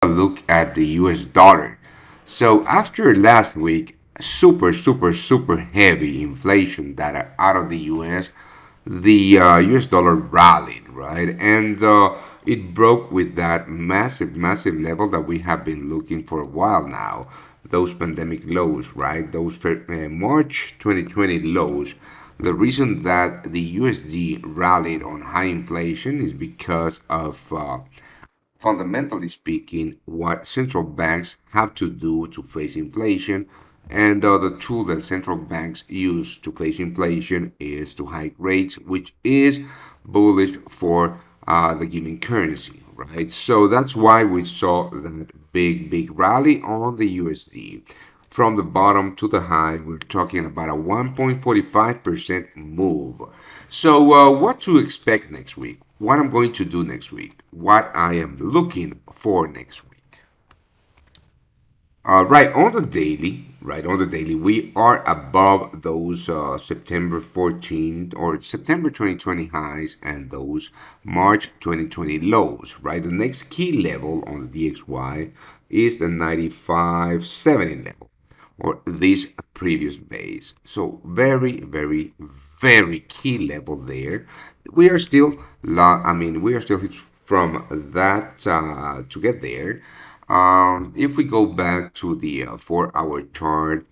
a look at the US dollar. So after last week, super heavy inflation data out of the US, the US dollar rallied, right? And it broke with that massive level that we have been looking for a while now. Those pandemic lows, right? Those March 2020 lows. The reason that the USD rallied on high inflation is because of fundamentally speaking, what central banks have to do to face inflation. And the tool that central banks use to face inflation is to hike rates, which is bullish for the given currency, right? So that's why we saw that big rally on the USD. From the bottom to the high, we're talking about a 1.45% move. So, what to expect next week? What I'm going to do next week? What I am looking for next week? Right on the daily, we are above those September 14th or September 2020 highs and those March 2020 lows, right? The next key level on the DXY is the 95.70 level or this previous base. So very key level there. We are still, we are still from that to get there. If we go back to the 4-hour chart,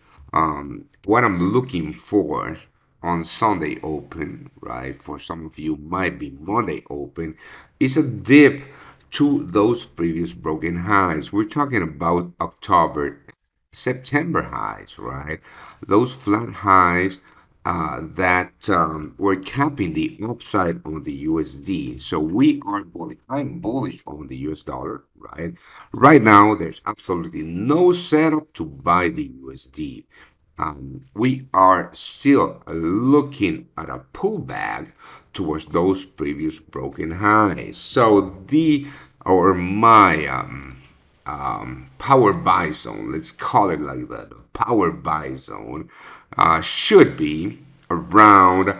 what I'm looking for on Sunday open, right? For some of you might be Monday open, is a dip to those previous broken highs. We're talking about October, September highs, right? Those flat highs that were capping the upside on the USD. So we are bullish. I'm bullish on the US dollar, right? Right now, there's absolutely no setup to buy the USD. We are still looking at a pullback towards those previous broken highs. So the or my power buy zone, let's call it like that, power buy zone should be around the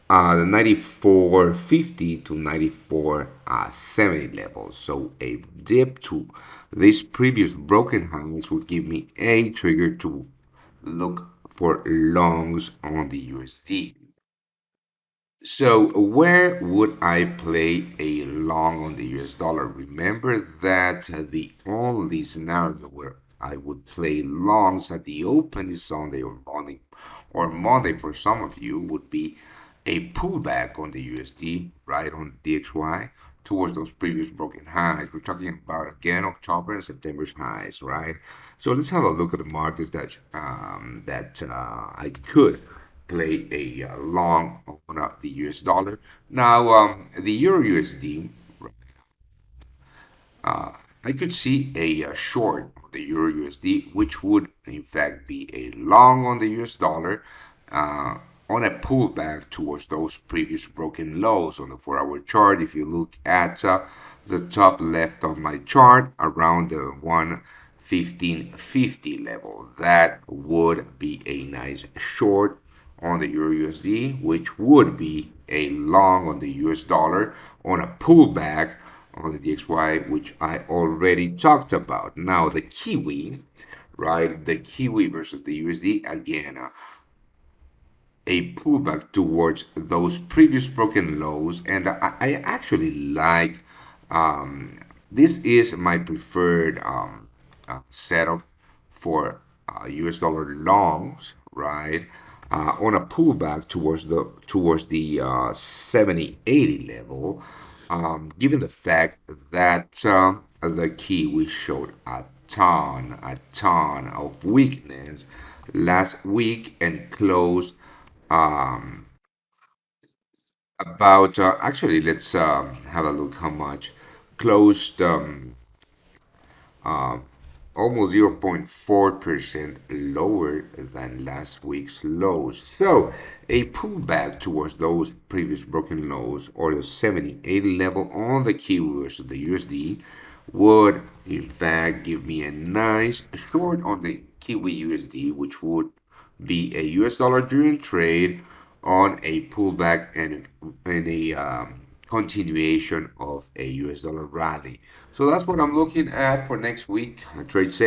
94.50 to 94.70 level. So a dip to this previous broken highs would give me a trigger to look for longs on the USD. So where would I play a long on the US dollar? Remember that the only scenario where I would play longs at the open is Sunday or Monday for some of you would be a pullback on the USD, right on DXY towards those previous broken highs. We're talking about again October and September's highs, right? So let's have a look at the markets that I could play a long on the US dollar. Now, the Euro USD, uh, I could see a short on the Euro USD, which would in fact be a long on the US dollar uh, on a pullback towards those previous broken lows on the 4-hour chart. If you look at the top left of my chart around the 115.50 level, that would be a nice short on the Euro USD, which would be a long on the US dollar on a pullback on the DXY, which I already talked about. Now, the Kiwi, right? The Kiwi versus the USD, again, a pullback towards those previous broken lows. And I actually like this is my preferred setup for US dollar longs, right? On a pullback towards the 70-80 level, given the fact that the Kiwi showed a ton of weakness last week and closed um, about actually let's have a look how much closed uh, almost 0.4% lower than last week's lows. So a pullback towards those previous broken lows or the 70-80 level on the Kiwi versus the USD would in fact give me a nice short on the Kiwi USD, which would be a US dollar during trade on a pullback and a continuation of a US dollar rally. So that's what I'm looking at for next week. Trade